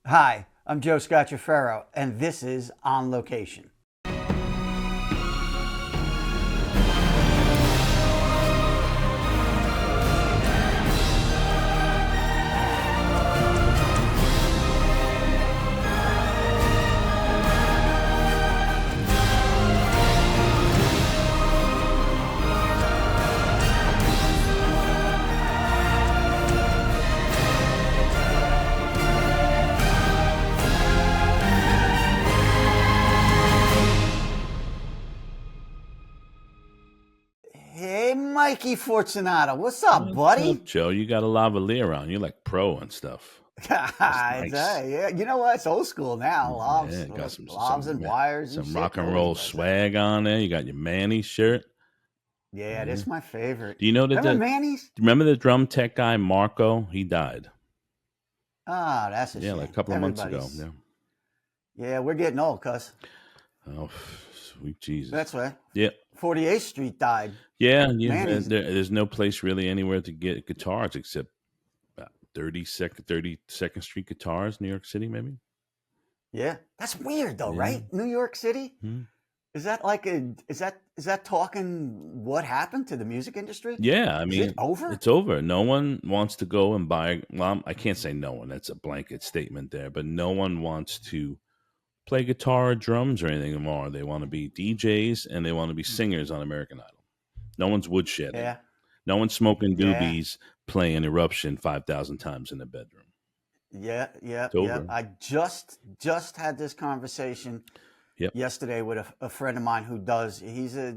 Hi, I'm Joe Scacciaferro, and this is On Location. Hey, Mikey Fortunato, what's up, What's buddy? up, Joe? You got a lavalier on. You're like pro and stuff. That's nice. Yeah, you know what? It's old school now. Yeah, Lobs, got some lobs and wires and some shit. rock and Nobody roll does that. swag on there. You got your Manny shirt. Yeah, Yeah. that's my favorite. Do you know that Remember Manny's? remember the drum tech guy Marco? He died. Ah, that's a Yeah, like a shame. couple of months ago. Everybody's. Yeah. Yeah, we're getting old, cuz. Oh, sweet Jesus. That's right. Yeah. 48th Street died. Yeah, yeah. Manny's. There's no place really anywhere to get guitars except 32nd Street Guitars, New York City, maybe. Yeah, that's weird though, Yeah. right? New York City. Hmm. Is that like a is that talking what happened to the music industry? Yeah, I Is it mean, over? it's over. No one wants to go and buy. Well, I can't say no one. That's a blanket statement there. But no one wants to play guitar or drums or anything anymore. They want to be DJs and they want to be singers on American Idol. No one's woodshedding. Yeah, No one's smoking yeah, doobies, playing Eruption 5,000 times in the bedroom. yeah, yeah, It's yeah. over. I just had this conversation Yep. yesterday with a friend of mine who does. He's a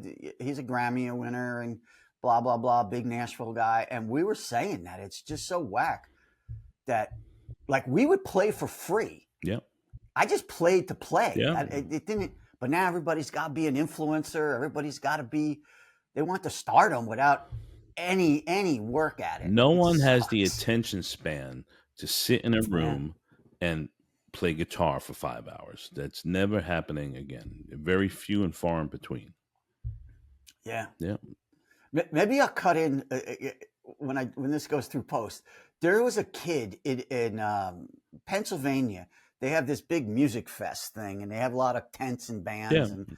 Grammy winner and blah blah blah, big Nashville guy, and we were saying that it's just so whack that like we would play for free. Yep. I just played to play. Yeah. It didn't. But now everybody's got to be an influencer. Everybody's got to be. They want to stardom without any work at it. No It one has the sucks. attention span to sit in a Yeah, room and play guitar for 5 hours. That's never happening again. Very few and far in between. yeah. Yeah. Maybe I'll cut in when this goes through post. There was a kid in Pennsylvania. They have this big music fest thing, and they have a lot of tents and Yeah. bands, and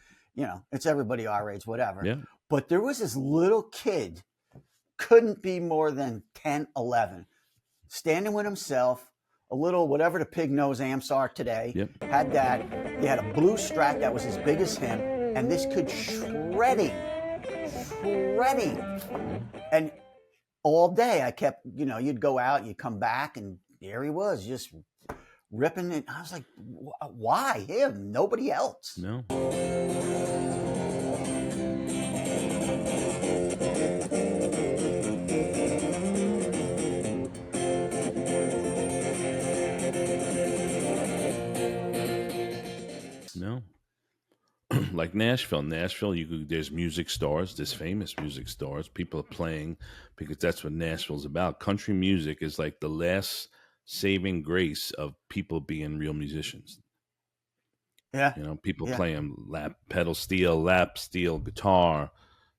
it's everybody our age, whatever. Yeah. But there was this little kid, couldn't be more than 10, 11, standing with himself, a little whatever the pig nose amps are today. Yep. Had that. He had a blue Strat that was as big as him, and this kid shredding, and all day I kept, you'd go out, you'd come back, and there he was, just ripping it. I was like, why him? Nobody else. No. No. Like Nashville, there's music stores, there's famous music stores. People are playing because that's what Nashville's about. Country music is like the last saving grace of people being real musicians. Yeah, People yeah, playing lap steel guitar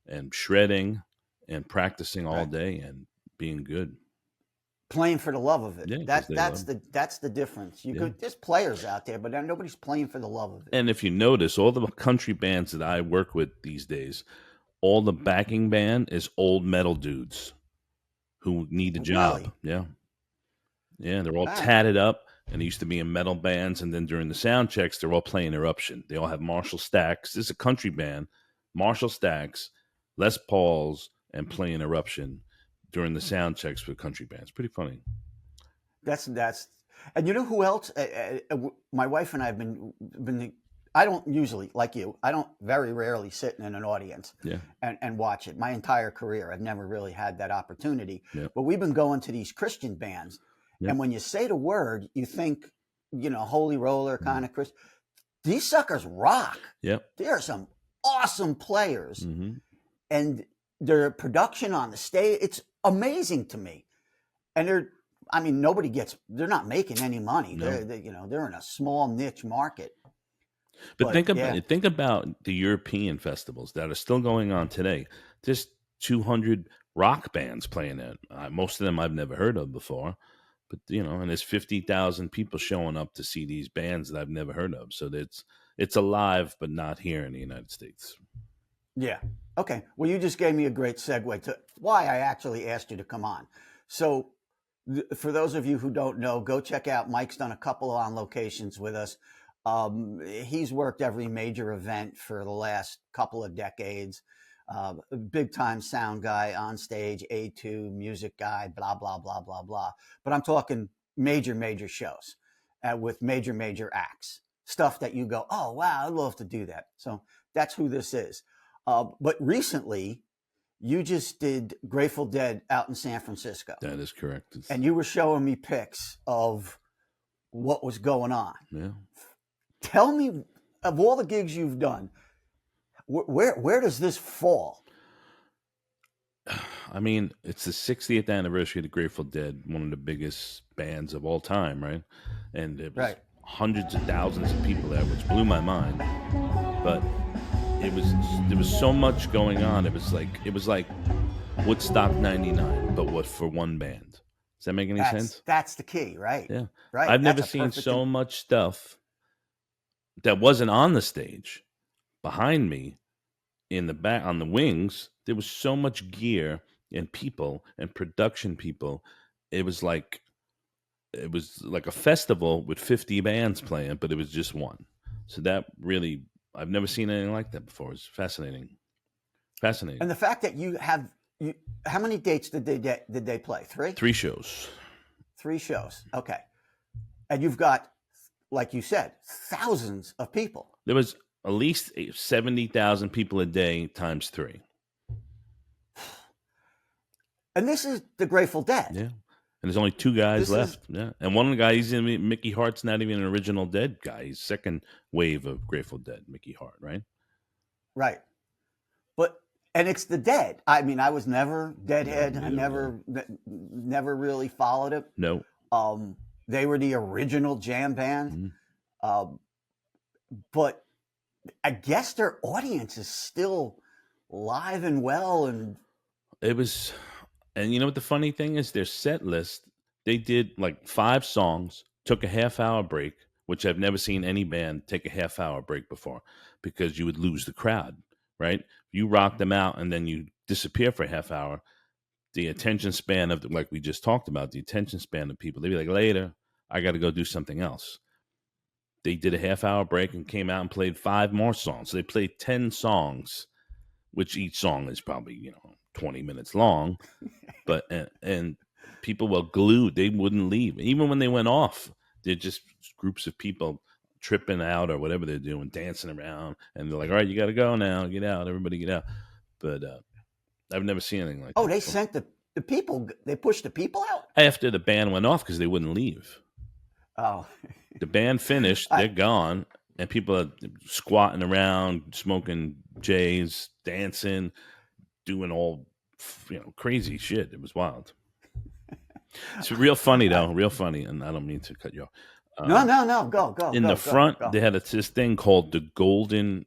and shredding and practicing all right. day and being good. Playing for the love of it. Yeah, because That they that's love. the difference. You Yeah. could There's players out there, but nobody's playing for the love of it. And if you notice, all the country bands that I work with these days, all the backing band is old metal dudes who need a job. Really? Yeah. Yeah. They're all Ah, tatted up and they used to be in metal bands. And then during the sound checks, they're all playing Eruption. They all have Marshall Stacks. This is a country band, Marshall Stacks, Les Pauls, and playing Eruption during the sound checks for country bands. Pretty funny. that's and you know who else? My wife and I have been. I don't usually like you. I don't very rarely sit in an audience Yeah. and watch it. My entire career, I've never really had that opportunity. Yep. But we've been going to these Christian bands, Yep. and when you say the word, you think holy roller Mhm. kind of Chris. These suckers rock. Yep. There are some awesome players, Hmm. and their production on the stage, it's amazing to me. And I mean, they're not making any money. No. They're in a small niche market. But But yeah, think about the European festivals that are still going on today. There's 200 rock bands playing it. Most of them I've never heard of before, But and there's 50,000 people showing up to see these bands that I've never heard of. So it's alive, but not here in the United States. Yeah. Okay. Well, you just gave me a great segue to why I actually asked you to come on. So, for those of you who don't know, go check out. Mike's done a couple of on locations with us. He's worked every major event for the last couple of decades. Big time sound guy, on stage, A2, music guy, blah, blah, blah, blah, blah. But I'm talking major shows with major acts. Stuff that you go, oh, wow, I'd love to do that. So that's who this is. But recently, you just did Grateful Dead out in San Francisco. That is correct. And you were showing me pics of what was going on. Yeah. Tell me, of all the gigs you've done, where does this fall? I mean, it's the 60th anniversary of the Grateful Dead, one of the biggest bands of all time, right? And it was Right. hundreds of thousands of people there, which blew my mind. But there was so much going on. It was like Woodstock '99, but what for one band? Does that make any sense? That's the key, right? Yeah. Right. I've never seen so much stuff that wasn't on the stage behind me in the back on the wings. There was so much gear and people and production people. It was like a festival with 50 bands playing, but it was just one. So that really, I've never seen anything like that before. It's fascinating. And the fact that how many dates did they play? 3? 3 shows. 3 shows. Okay. And you've got, like you said, thousands of people. There was at least 70,000 people a day times 3. And this is the Grateful Dead. Yeah. And there's only 2 guys left. Yeah. And one of the guys, Mickey Hart's not even an original Dead guy. He's second wave of Grateful Dead, Mickey Hart, right? Right. And it's the Dead. I mean, I was never Deadhead. I never really followed it. No. They were the original jam band. Mm-hmm. But I guess their audience is still live and well. And it was, and you know what the funny thing is? Their set list, they did like 5 songs, took a half-hour break, which I've never seen any band take a half-hour break before, because you would lose the crowd, right? You rock them out and then you disappear for a half hour. The attention span of, like we just talked about, the attention span of people, they'd be like, later, I got to go do something else. They did a half-hour break and came out and played 5 more songs. So they played 10 songs, which each song is probably 20 minutes long. But and people were glued; they wouldn't leave. Even when they went off, they're just groups of people tripping out or whatever they're doing, dancing around, and they're like, "All right, you got to go now. Get out, everybody, get out." But I've never seen anything like that. Oh, they sent the people. They pushed the people out after the band went off because they wouldn't leave. Oh. The band finished, they're gone, and people are squatting around, smoking J's, dancing, doing all crazy shit. It was wild. It's real funny though, real funny, and I don't mean to cut you off. No, go. In the front, they had this thing called the Golden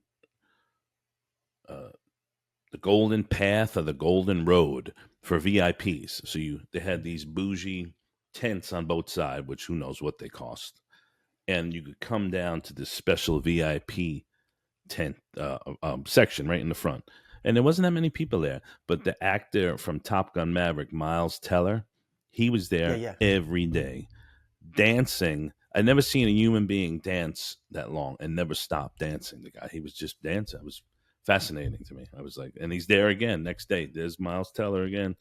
Path or the Golden Road for VIPs. So they had these bougie tents on both sides, which who knows what they cost, and you could come down to this special VIP tent section right in the front. And there wasn't that many people there, but the actor from Top Gun Maverick, Miles Teller, he was there every day, dancing. I'd never seen a human being dance that long and never stop dancing. The guy, he was just dancing. It was fascinating to me. I was like, and he's there again next day. There's Miles Teller again,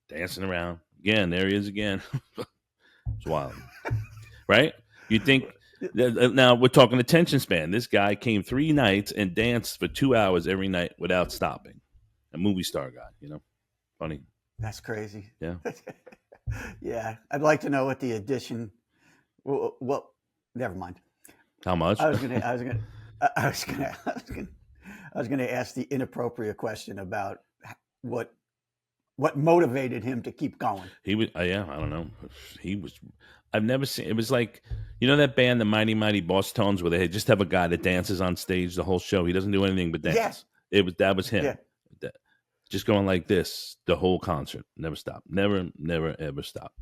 dancing around. Again, there he is again. It's wild. Right? You think, now we're talking attention span. This guy came 3 nights and danced for 2 hours every night without stopping. A movie star guy, funny. That's crazy. Yeah. Yeah. I'd like to know what the addition, well, never mind. How much? I was gonna ask the inappropriate question about what motivated him to keep going. He was, I don't know. I've never seen, it was like, that band, the Mighty Mighty Boss Tones, where they just have a guy that dances on stage the whole show. He doesn't do anything but dance. Yeah. That was him. Yeah. Just going like this the whole concert. Never stop. Never, ever stop.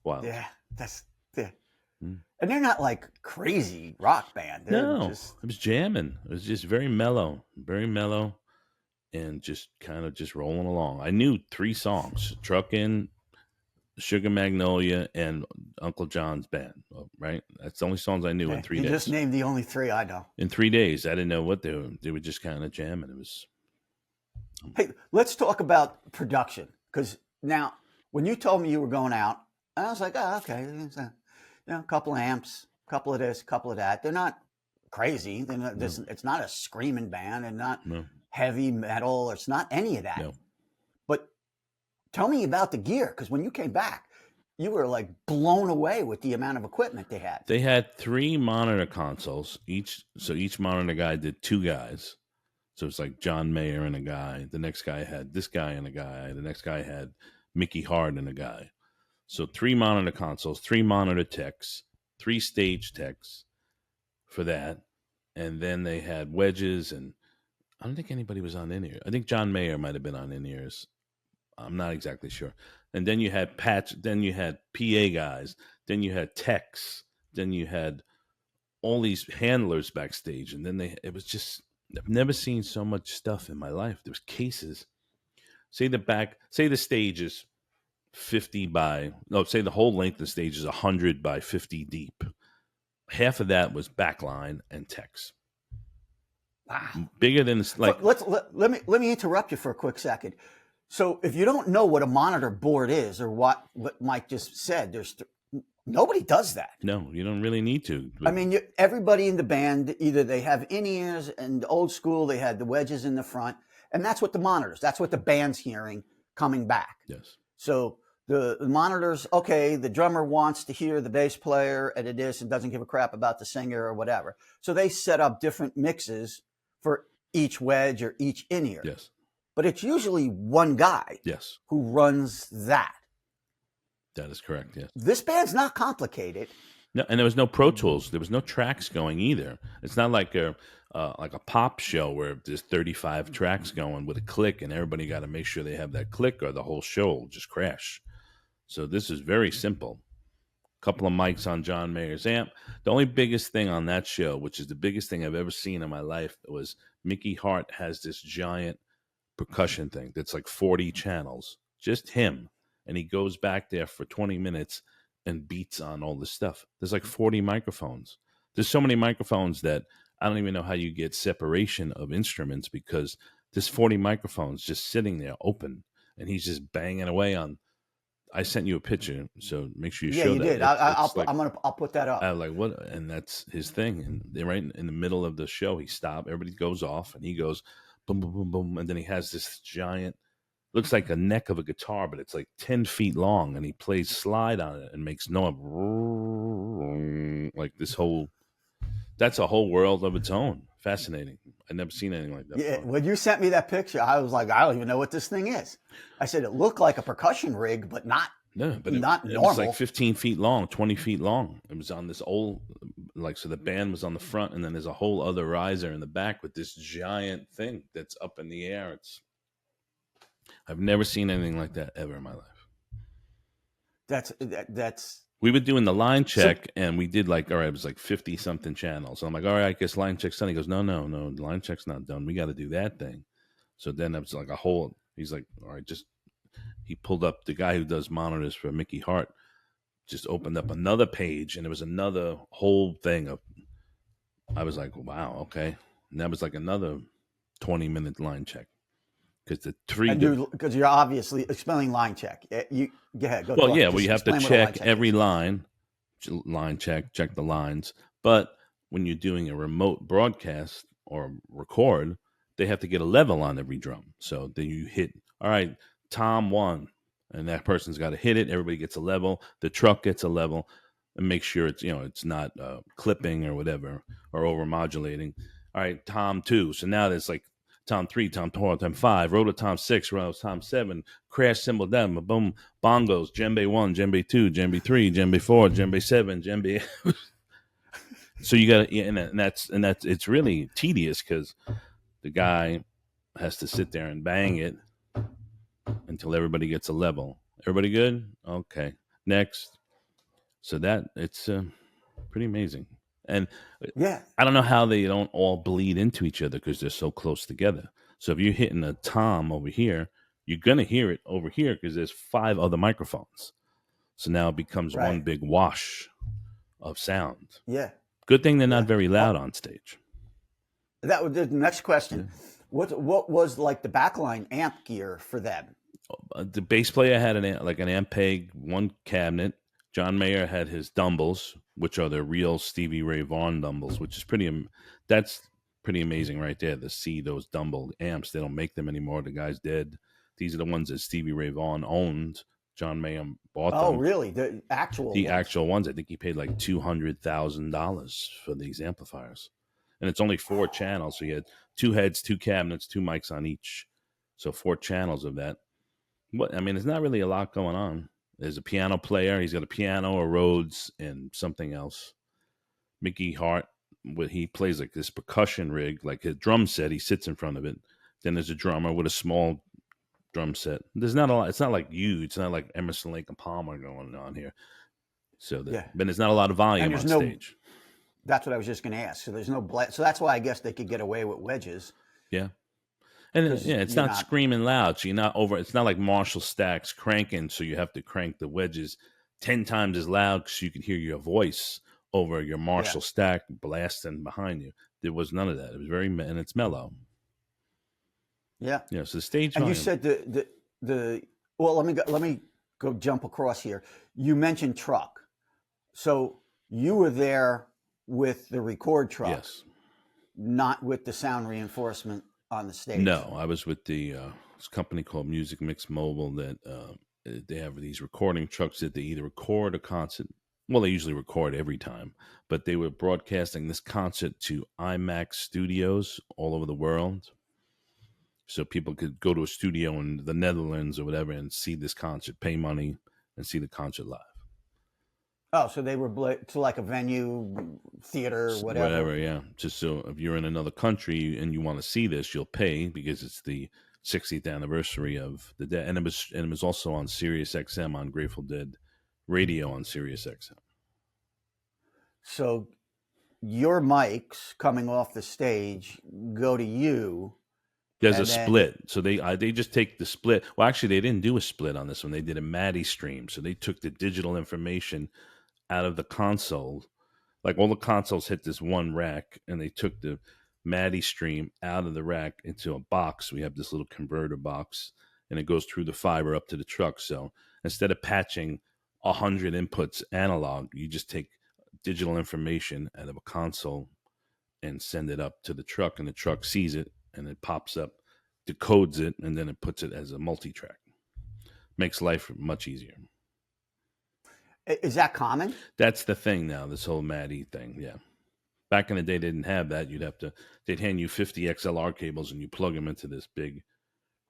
Wild. Yeah, that's yeah. Mm. And they're not like crazy rock band. They're No, just it was jamming. It was just very mellow, and just kind of just rolling along. I knew 3 songs: Truckin', Sugar Magnolia, and Uncle John's Band. Right? That's the only songs I knew in okay. three You just days. named the only three I know. In 3 days, I didn't know what they were. They were just kind of jamming. It was Hey, let's talk about production because now when you told me you were going out, I was like, oh, okay, a couple of amps, couple of this, couple of that. They're not crazy. They're not, no, it's not a screaming band and not no, heavy metal. Or it's not any of that. no. But tell me about the gear because when you came back, you were like blown away with the amount of equipment they had. They had 3 monitor consoles each. So each monitor guy did 2 guys. So it's like John Mayer and a guy. The next guy had this guy and a guy. The next guy had Mickey Hart and a guy. So 3 monitor consoles, 3 monitor techs, 3 stage techs for that. And then they had wedges, and I don't think anybody was on in ears. I think John Mayer might have been on in ears. I'm not exactly sure. And then you had then you had PA guys, then you had techs, then you had all these handlers backstage, and then it was just, I've never seen so much stuff in my life. There was cases. Say the stage is 50 by, no, say the whole length of the stage is 100 by 50 deep. Half of that was backline and techs. Wow. Bigger than like. Let me interrupt you for a quick second. So if you don't know what a monitor board is or what Mike just said, nobody does that. No, you don't really need to. I mean, everybody in the band, either they have in-ears, and old school, they had the wedges in the front, and that's what the monitors, that's what the band's hearing coming back. Yes. So the monitors, okay, the drummer wants to hear the bass player and it is and doesn't give a crap about the singer or whatever. So they set up different mixes for each wedge or each in-ear. Yes. But it's usually one guy Yes. who runs that. That is correct. Yes. This band's not complicated. No, and there was no Pro Tools. There was no tracks going either. It's not like a pop show where there's 35 tracks going with a click, and everybody got to make sure they have that click, or the whole show will just crash. So this is very simple. A couple of mics on John Mayer's amp. The only biggest thing on that show, which is the biggest thing I've ever seen in my life, was Mickey Hart has this giant percussion thing that's like 40 channels, just him, and he goes back there for 20 minutes and beats on all this stuff. There's like 40 microphones. There's so many microphones that I don't even know how you get separation of instruments, because there's 40 microphones just sitting there open, and he's just banging away on. I sent you a picture, so make sure you show you that. did. I'll put that up. I was like, what? And that's his thing. And they're right in the middle of the show. He stopped. Everybody goes off, and he goes boom, boom, boom, boom, and then he has this giant, looks like a neck of a guitar, but it's like 10 feet long, and he plays slide on it and makes noise like this whole. That's a whole world of its own. Fascinating. I've never seen anything like that. Yeah, before. when you sent me that picture, I was like, I don't even know what this thing is. I said it looked like a percussion rig, but not. No, but not it normal. was like 15 feet long, 20 feet long. It was on this old, like, so the band was on the front, and then there's a whole other riser in the back with this giant thing that's up in the air. I've never seen anything like that ever in my life. That's. We were doing the line check, and we did like, all right, it was like 50 something channels. So I'm like, all right, I guess line check's done. He goes, no, the line check's not done. We got to do that thing. So then it was like a whole, he's like, all right, he pulled up, the guy who does monitors for Mickey Hart just opened up another page, and it was another whole thing of, I was like, wow, okay. And that was like another 20-minute line check. Because you're obviously spelling line check. You go ahead. Well, yeah, well, you have to check every line check the lines. But when you're doing a remote broadcast or record, they have to get a level on every drum. So then you hit, all right, Tom 1, and that person's got to hit it. Everybody gets a level. The truck gets a level, and make sure it's not clipping or whatever or over modulating. All right, Tom 2. So now there's like Tom 3, Tom 4, Tom 5, rotor Tom 6, rotor Tom 7, crash cymbal down, boom, bongos, djembe 1, djembe 2, djembe 3, djembe 4, djembe 7, djembe. So you got to, and that's it's really tedious because the guy has to sit there and bang it until everybody gets a level. Everybody good? Okay. Next. So that it's pretty amazing. And Yeah. I don't know how they don't all bleed into each other because they're so close together. So if you're hitting a tom over here, you're gonna hear it over here because there's 5 other microphones. So now it becomes one Right. big wash of sound. Yeah. Good thing they're not Yeah. very loud Oh, on stage. that was the next question. Yeah. What was like the backline amp gear for them? The bass player had like an Ampeg one cabinet. John Mayer had his Dumbles, which are the real Stevie Ray Vaughan Dumbles, which is that's pretty amazing right there to see those Dumble amps. They don't make them anymore. The guy's dead. These are the ones that Stevie Ray Vaughan owned. John Mayer bought Oh, them. really? The actual The ones? actual ones, I think he paid like $200,000 for these amplifiers, and it's only 4 channels. So you had 2 heads, 2 cabinets, 2 mics on each. So 4 channels of that. What I mean, there's not really a lot going on. There's a piano player. He's got a piano, a Rhodes, and something else. Mickey Hart, he plays like this percussion rig, like his drum set. He sits in front of it. Then there's a drummer with a small drum set. There's not a lot. It's not like you. It's not like Emerson, Lake and Palmer going on here. So that, Yeah. but there's not a lot of And volume there's on no. stage. That's what I was just going to ask. So there's no. So that's why I guess they could get away with wedges Yeah. And because yeah, it's you're not not. screaming loud. So you're not over. It's not like Marshall stacks cranking. So you have to crank the wedges 10 times as loud so you can hear your voice over your Yeah. Marshall stack blasting behind you. There was none of that. It was and it's mellow. Yeah. Yeah. So the stage And you volume. said the. Well, let me go jump across here. You mentioned truck. So you were there with the record truck, Yes. not with the sound reinforcement on the stage. No, I was with this company called Music Mix Mobile that they have these recording trucks that they either record a concert. Well, they usually record every time, but they were broadcasting this concert to IMAX studios all over the world. So people could go to a studio in the Netherlands or whatever and see this concert, pay money, and see the concert live. Oh, so they were to like a venue, theater, whatever. Whatever, yeah. Just so if you're in another country and you want to see this, you'll pay because it's the 60th anniversary of the dead, and it was also on Sirius XM on Grateful Dead radio on Sirius XM. So your mics coming off the stage go to you, There's a and then split, so they just take the split. Well, actually, they didn't do a split on this one. They did a MADI stream, so they took the digital information out of the console. Like all the consoles hit this one rack, and they took the MADI stream out of the rack into a box. We have this little converter box, and it goes through the fiber up to the truck. So instead of patching 100 inputs analog, you just take digital information out of a console and send it up to the truck, and the truck sees it, and it pops up, decodes it, and then it puts it as a multi-track. Makes life much easier. is that common? That's the thing now. This whole MADI thing, yeah. Back in the day, they didn't have that. They'd hand you 50 XLR cables and you plug them into this big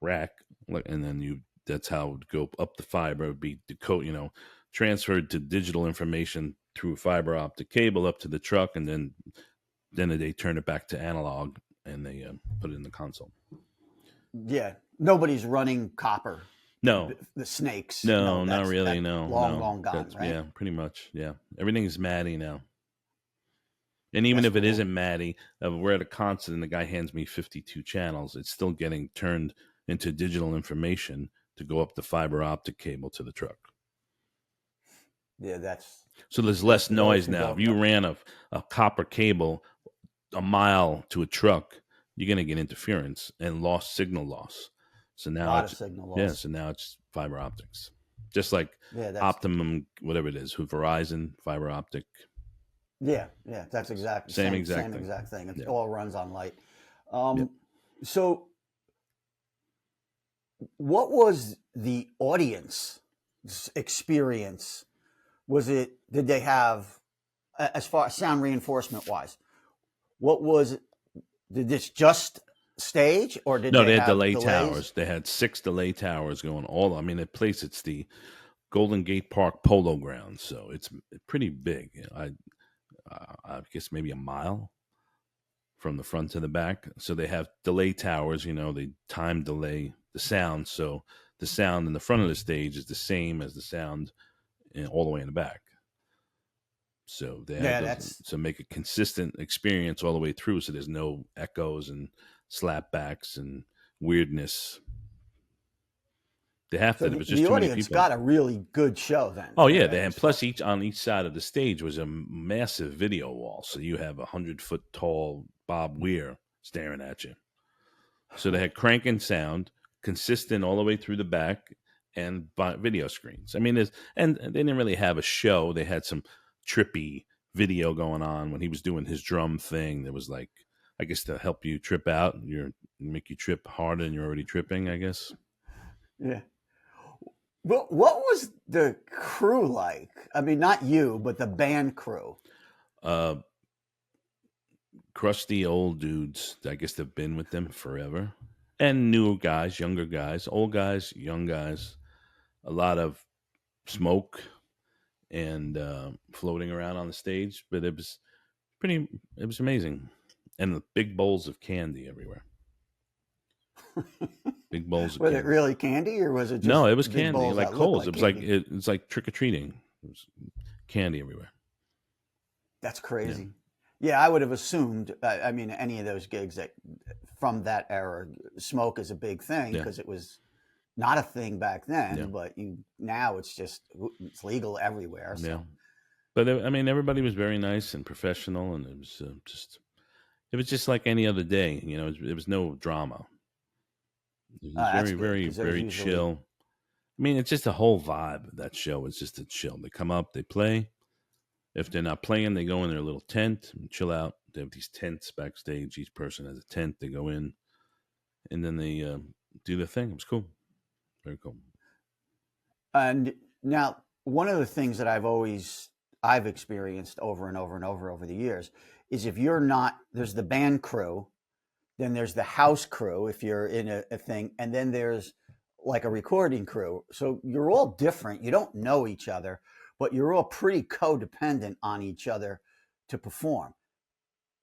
rack, and then that's how it would go up the fiber. It would be transferred to digital information through fiber optic cable up to the truck, and then they turn it back to analog and they put it in the console. Yeah, nobody's running copper. No, The snakes. no, No, not really. that's No, long, no. long gone, That's right? yeah, pretty much. Yeah, everything is MADI now. And even That's if it cool. isn't MADI, we're at a concert and the guy hands me 52 channels. It's still getting turned into digital information to go up the fiber optic cable to the truck. Yeah, that's So there's for less those noise who now. If don't you know. ran a copper cable a mile to a truck, you're going to get interference and signal loss. So A now lot of signal loss. so now it's fiber optics. Just like Yeah, Optimum, whatever it is, who Verizon, fiber optic. yeah, that's exactly Same same exact same thing. exact thing. It Yeah. all runs on light. Yep. So what was the audience experience? Did they have, as far as sound reinforcement wise, what was, did this just stage or did No, they they had have delay delays? towers. They had 6 delay towers going all. I mean, the place, it's the Golden Gate Park Polo Grounds, so it's pretty big. I guess maybe a mile from the front to the back. So they have delay towers. They time delay the sound, so the sound in the front of the stage is the same as the sound all the way in the back. So they had Yeah, those that's to make a consistent experience all the way through, so there's no echoes and slapbacks and weirdness. They have so to. There was just the too many audience people. got a really good show then, Oh from yeah, what I they and plus understand. each on each side of the stage was a massive video wall, so you have 100-foot tall Bob Weir staring at you. So they had cranking sound, consistent all the way through the back, and video screens. I mean, and they didn't really have a show. They had some trippy video going on when he was doing his drum thing. That was like, I guess, to help you trip out. Make you trip harder than you're already tripping. I guess. Yeah. What was the crew like? I mean, not you, but the band crew. Uh, Crusty old dudes. I guess they've been with them forever, and new guys, younger guys, old guys, young guys. A lot of smoke and floating around on the stage, but pretty. It was amazing, and the big bowls of candy everywhere. Big bowls of Was it candy. really candy, or was it No, just it was big candy bowls like that look Coles. like candy? It's like trick or treating. It was candy everywhere. That's Yeah, crazy. Yeah, I would have assumed. I mean, any of those gigs that from that era, smoke is a big thing yeah, because it was not a thing back yeah, then. But now it's legal everywhere. yeah. So But I mean, everybody was very nice and professional, and it was just like any other day. It was no drama. It was that's very, good very, because there's very usually chill. I mean, it's just a whole vibe of that show. It's just a chill. They come up, they play. If they're not playing, they go in their little tent and chill out. They have these tents backstage. Each person has a tent. They go in, and then they do their thing. It was cool. Very cool. and now one of the things that I've experienced over and over and over the years is if you're not there's the band crew. Then there's the house crew if you're in a thing, and then there's like a recording crew. So you're all different. You don't know each other, but you're all pretty codependent on each other to perform.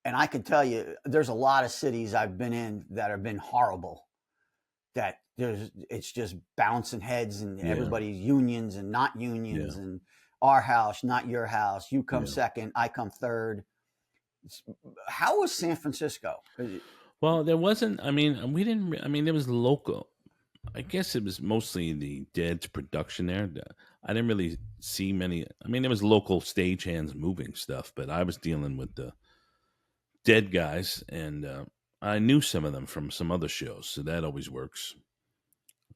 And I can tell you, there's a lot of cities I've been in that have been horrible. That it's just bouncing heads and Yeah, everybody's unions and not yeah, unions and our house, not your house. You come yeah. second, I come third. How was San Francisco? Well, there wasn't. I mean, we didn't. I mean, there was local. I guess it was mostly the Dead's production there. I didn't really see many. I mean, there was local stagehands moving stuff, but I was dealing with the Dead guys, and I knew some of them from some other shows, so that always works.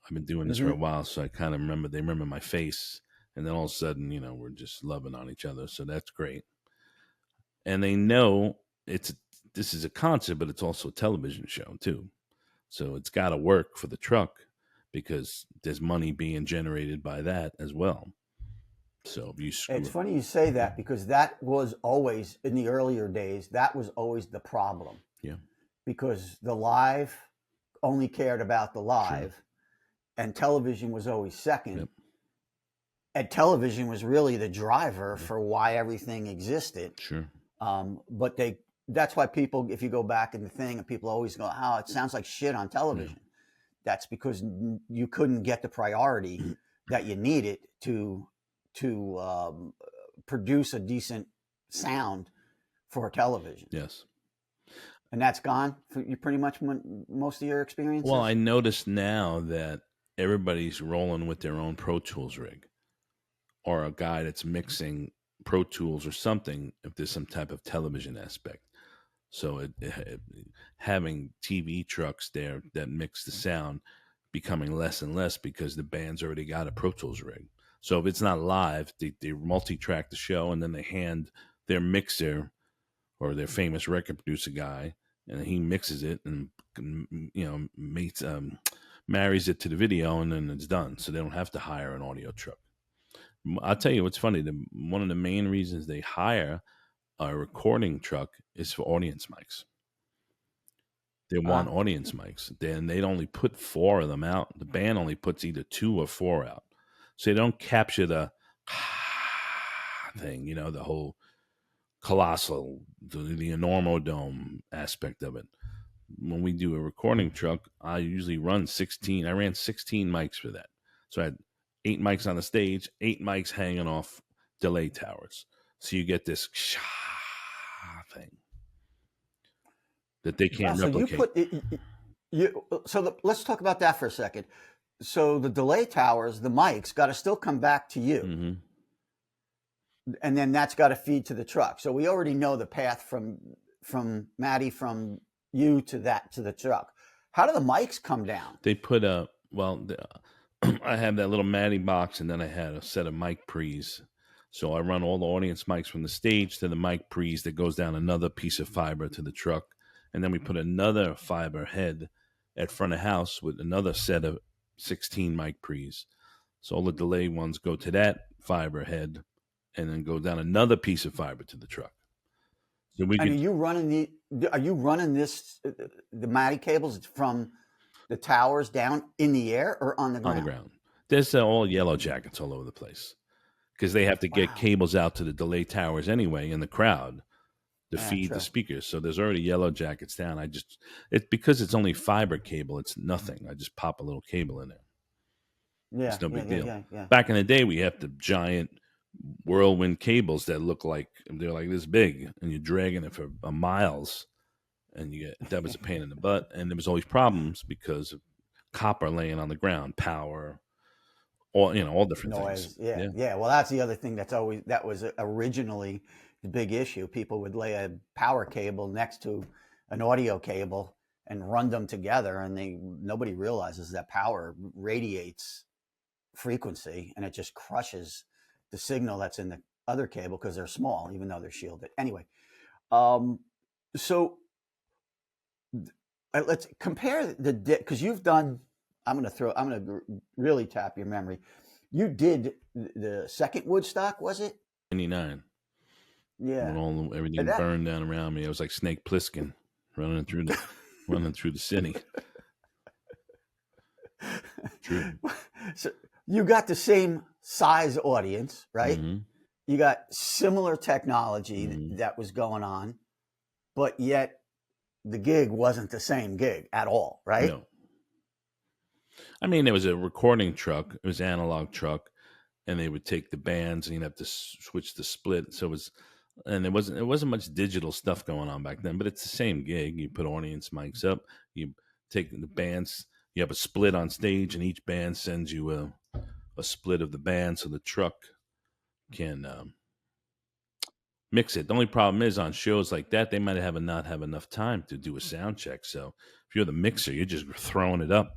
I've been doing this for a Mhm. while, so I kind of remember. They remember my face, and then all of a sudden, we're just loving on each other. So that's great, and they know this is a concert, but it's also a television show too. So it's got to work for the truck because there's money being generated by that as well. So if you It's screw, funny you say that because that was always in the earlier days. That was always the problem yeah, because the live only cared about the sure, live, and television was always second. yep, And television was really the driver yep, for why everything existed. sure, But that's why people, if you go back in the thing, and people always go, "Oh, it sounds like shit on yeah, television." That's because you couldn't get the priority that you needed to produce a decent sound for television, yes. and that's gone for you pretty much most of your Well, I experiences. notice now that everybody's rolling with their own Pro Tools rig or a guy that's mixing Pro Tools or something if there's some type of television aspect. So having TV trucks there that mix the sound becoming less and less because the band's already got a Pro Tools rig. So if it's not live, they multi-track the show and then they hand their mixer or their famous record producer guy, and he mixes it and makes marries it to the video, and then it's done. So they don't have to hire an audio truck. I'll tell you what's funny. One of the main reasons they hire a recording truck is for audience mics. They Uh, want audience mics. Then they'd only put four of them out. The band only puts either two or four out. So they don't capture the thing, the whole colossal, the enormo dome aspect of it. When we do a recording truck, I usually run 16. I ran 16 mics for that. So I had 8 mics on the stage, 8 mics hanging off delay towers. So you get this thing that they Wow. can't So you replicate. put let's talk about that for a second. So the delay towers, the mics, got to still come back to you, Hmm. and then that's got to feed to the truck. So we already know the path from Maddie, from you to the truck. How do the mics come down? They put a I have that little Matty box, and then I had a set of mic pre's. So I run all the audience mics from the stage to the mic pre's that goes down another piece of fiber to the truck, and then we put another fiber head at front of house with another set of 16 mic pre's. So all the delay ones go to that fiber head, and then go down another piece of fiber to the truck. So we And could are you running the Maddie cables from the towers down in the air or on the on the ground? ground. There's all yellow jackets all over the place because they have to get Wow. cables out to the delay towers anyway in the crowd to Yeah, feed the true. speakers. So there's already yellow jackets down. It's because it's only fiber cable. It's nothing. I just pop a little cable in there. Yeah, It's no yeah, big yeah, deal. yeah, yeah. Back in the day, we had the giant whirlwind cables that look like they're like this big, and you're dragging it for miles, and that was a pain in the butt. And there was always problems because of copper laying on the ground, power, all different things. Noise. Yeah, Yeah. yeah. Well, that's the other thing that was originally the big issue. People would lay a power cable next to an audio cable and run them together, and nobody realizes that power radiates frequency, and it just crushes the signal that's in the other cable because they're small, even though they're shielded. Anyway, um, so let's compare because you've done. I'm going to really tap your memory. You did the second Woodstock, was it? 99 when Yeah. And everything that burned down around me. I was like Snake Plissken running through the city. True. so you got the same size audience, right? Hmm. You got similar technology Hmm. that was going on, but yet the gig wasn't the same gig at all, right? No, I mean there was a recording truck. It was an analog truck, and they would take the bands, and you'd have to switch the split. So it was, and it wasn't much digital stuff going on back then. But it's the same gig. You put audience mics up. You take the bands. You have a split on stage, and each band sends you a split of the band, so the truck can mix it. The only problem is on shows like that, they might not have enough time to do a sound check. So if you're the mixer, you're just throwing it up.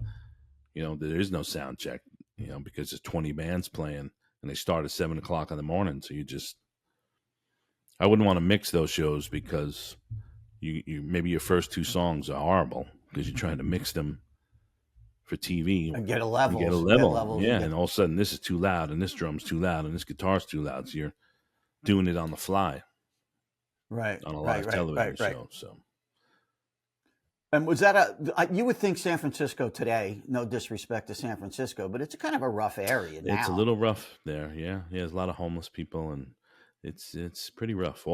There is no sound check. Because there's 20 bands playing, and they start at 7 o'clock in the morning. So I wouldn't want to mix those shows because you maybe your first two songs are horrible because you're trying to mix them for TV. And get a You get a levels, get level, levels, you yeah, get and all of a sudden this is too loud, and this drum's too loud, and this guitar's too loud. So you're doing it on the fly right, on a right, live right, television right, right. show. So And was that you would think San Francisco today, no disrespect to San Francisco, but it's kind of a rough area it's a now. little rough there. Yeah, yeah. There's a lot of homeless people, and it's pretty rough.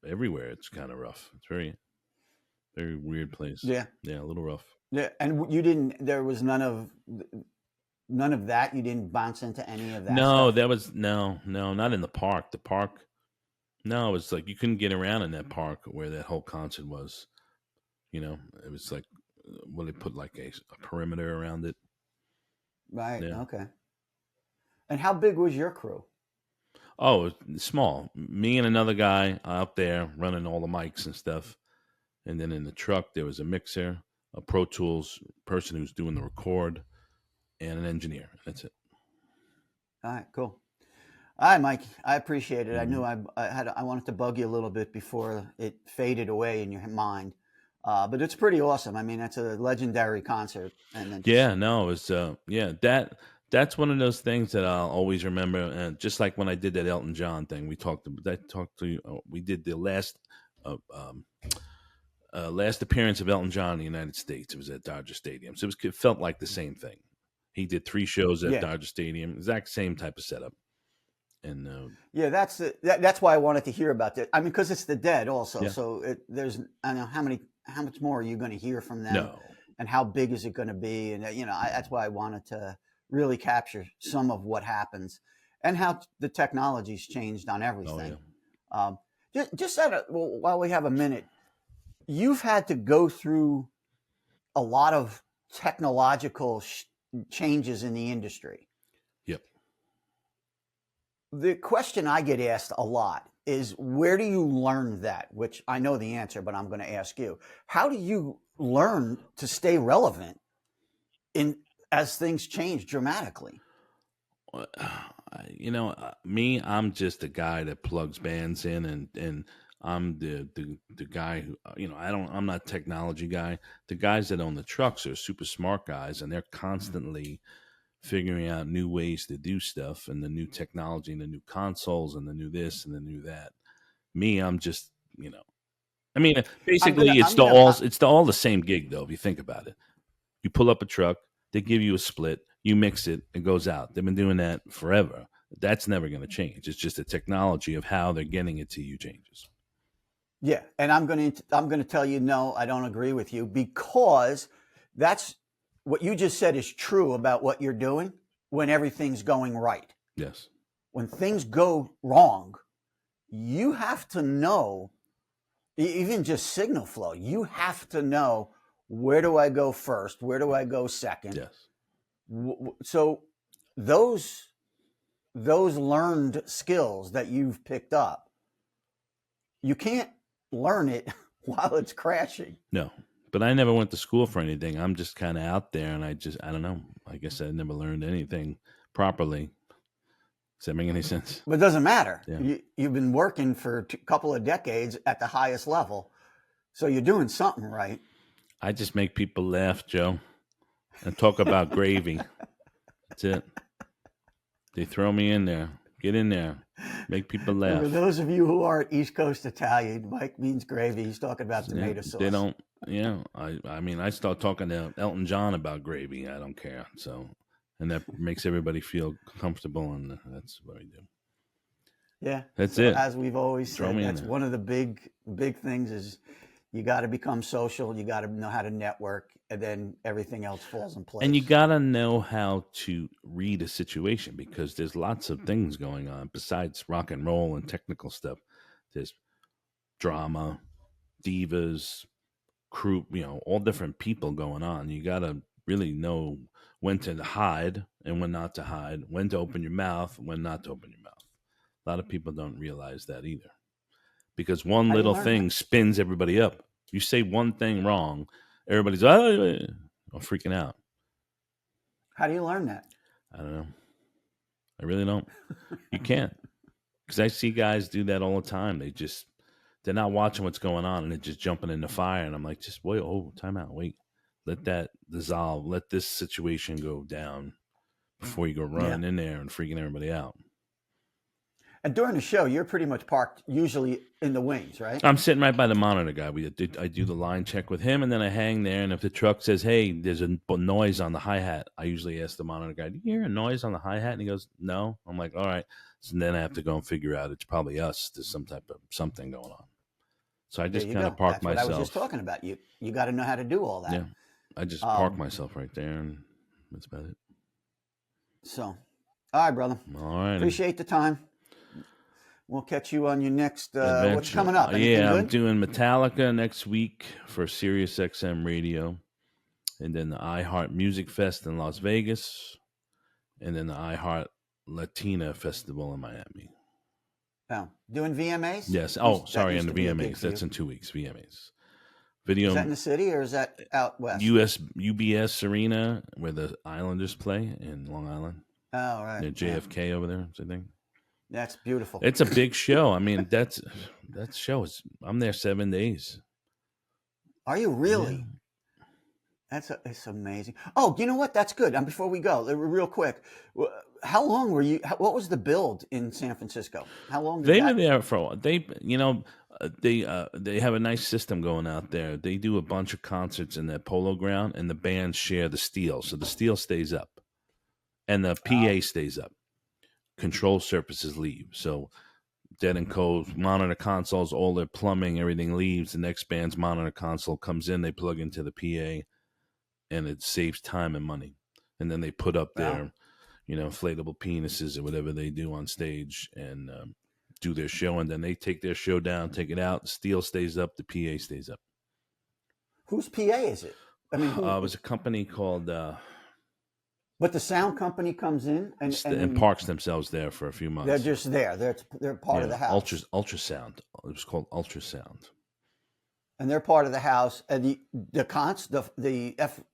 Everywhere. It's kind of rough. It's very very weird place. Yeah. Yeah, a little rough. Yeah. And you didn't, there was none of that. You didn't bounce into any of that No, stuff. that was no, not in the park. The park, no, it was like you couldn't get around in that park where that whole concert was. It was like, well, they put like a perimeter around it. Right. Yeah. Okay. And how big was your crew? Oh, it was small. Me and another guy out there running all the mics and stuff. And then in the truck, there was a mixer, a Pro Tools person who's doing the record, and an engineer. That's it. All right. Cool. All right, Mike. I appreciate it. I Hmm. knew I wanted to bug you a little bit before it faded away in your mind. But it's pretty awesome. I mean, that's a legendary concert, and it's Yeah, no, it was yeah, that's one of those things that I'll always remember. And just like when I did that Elton John thing, we did the last appearance of Elton John in the United States. It was at Dodger Stadium, so it felt like the same thing. He did 3 shows at yeah. Dodger Stadium, exact same type of setup. And Yeah, that's why I wanted to hear about that. I mean, because it's the Dead also. yeah, So there's I don't know how much more are you going to hear from them, no, and how big is it going to be, and that's why I wanted to really capture some of what happens and how the technology's changed on oh yeah, everything. Just while we have a minute, you've had to go through a lot of technological changes in the industry. Yep. The question I get asked a lot is, where do you learn that? Which I know the answer, but I'm going to ask you. How do you learn to stay relevant in as things change dramatically? Me, I'm just a guy that plugs bands in, and I'm the guy who, I'm not a technology guy. The guys that own the trucks are super smart guys, and they're constantly figuring out new ways to do stuff, and the new technology and the new consoles and the new this and the new that. Me, I'm just, I mean, I'm basically gonna it's I'm the gonna all it's the all the same gig though, if you think about it. You pull up a truck, they give you a split, you mix it, it goes out. They've been doing that forever. That's never going to change. It's just the technology of how they're getting it to you changes. Yeah, and I'm gonna tell you, no, I don't agree with you, because that's what you just said is true about what you're doing when everything's going right. Yes. When things go wrong, you have to know, even just signal flow, you have to know, where do I go first? Where do I go second? Yes. So those those learned skills that you've picked up, you can't learn it while it's crashing. No. But I never went to school for anything. I'm just kind of out there, and I don't know. I guess I never learned anything properly. Does that make any sense? But it doesn't matter. Yeah. You've been working for a couple of decades at the highest level, so you're doing something right. I just make people laugh, Joe, and talk about gravy. That's it. They throw me in there. Get in there. Make people And for laugh. those of you who aren't East Coast Italian, Mike means gravy. He's talking about Yeah, tomato sauce. they don't. Yeah, I mean, I start talking to Elton John about gravy. I don't care. So, and that makes everybody feel comfortable, and that's what I do. Yeah. That's So it. as we've always Throw said, me in that's there. one of the big things is, you got to become social. You got to know how to network, and then everything else falls in place. And you gotta know how to read a situation, because there's lots of things going on besides rock and roll and technical stuff. There's drama, divas, crew, all different people going on. You got to really know when to hide and when not to hide, when to open your mouth, when not to open your mouth. A lot of people don't realize that either, because one How do you little learn that? thing spins everybody up. You say one thing wrong, everybody's oh, freaking out. How do you learn that? I don't know. I really don't. You can't, because I see guys do that all the time. They're not watching what's going on, and they're just jumping in the fire. And I'm like, just wait, time out, wait, let that dissolve, let this situation go down before you go Yeah. running in there and freaking everybody out. And during the show, you're pretty much parked usually in the wings, right? I'm sitting right by the monitor guy. I do the line check with him, and then I hang there. And if the truck says, "Hey, there's a noise on the hi hat," I usually ask the monitor guy, "Do you hear a noise on the hi hat?" And he goes, "No." I'm like, "All right." So then I have to go and figure out it's probably us. There's some type of something going on. So I There just you kind of go. park That's what I was just myself. talking about. You got to know how to do all Yeah, that. I just park Um, myself right there, and that's about it. so, all right, brother. All right. Appreciate the time. We'll catch you on your next. What's Adventure. coming up? Anything Yeah, I'm good? doing Metallica next week for Sirius XM Radio, and then the iHeart Music Fest in Las Vegas, and then the iHeart Latina Festival in Miami. Oh, doing VMAs? Yes. Oh, That sorry, used and to the be a gig VMAs. for you. That's in 2 weeks. VMAs. Is that Video in the city or is that out west? US UBS Arena, where the Islanders play in Long Island, Oh, right. near Yeah, JFK over there. I think that's beautiful. it's a big show. I mean, that show is. I'm there 7 days. Are you Yeah. really? It's amazing. Oh, you know what? That's good. Before we go, real quick, how long were you? What was the build in San Francisco? How long did They were that? there for a while. They have a nice system going out there. They do a bunch of concerts in their polo ground, and the bands share the steel, so the steel stays up, and the Oh, PA stays up. Control surfaces leave, so dead and cold monitor consoles, all their plumbing, everything leaves. The next band's monitor console comes in. They plug into the PA, and it saves time and money. And then they put up wow. their inflatable penises or whatever they do on stage, and do their show, and then they take their show down, take it out. Steel stays up, the PA stays up. Whose PA is it? I mean, It was a company called but the sound company comes in and parks themselves there for a few they're months. just there. They're part of the house. Ultrasound. It was called ultrasound. And they're part of the house. And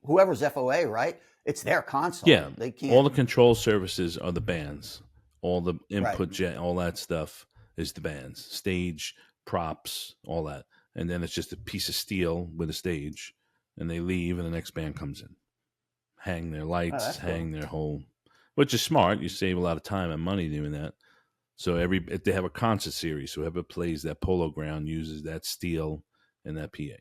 whoever's FOA, right? It's their console. Yeah, they can't. All the control services are the bands. All the input, all that stuff is the bands. Stage, props, all that, and then it's just a piece of steel with a stage, and they leave, and the next band comes in, hang their lights, hang their whole, which is smart. You save a lot of time and money doing that. So if they have a concert series, whoever plays that Polo Ground uses that steel and that PA.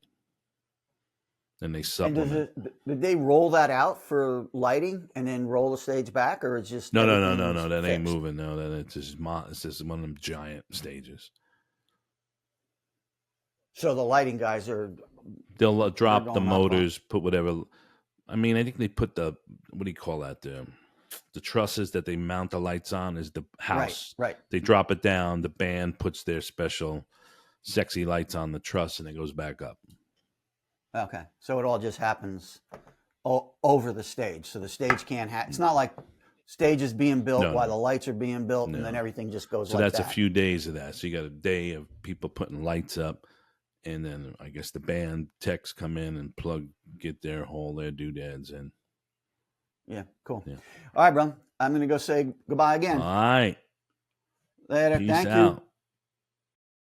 And they supplement. Did they roll that out for lighting and then roll the stage back, or it's just no? That ain't moving. No, that it's just one of them giant stages. So the lighting guys they'll drop the motors, put whatever. I mean, I think they put the what do you call that? The trusses that they mount the lights on is the house. Right. They drop it down. The band puts their special, sexy lights on the truss, and it goes back up. Okay, so it all just happens over the stage. So the stage can't it's not like stage is being built while the lights are being built, and then everything just goes like that. So that's a few days of that. So you got a day of people putting lights up, and then I guess the band techs come in and get their doodads in. Yeah, cool. Yeah. All right, bro. I'm going to go say goodbye again. All right. Later. Peace Thank out. you.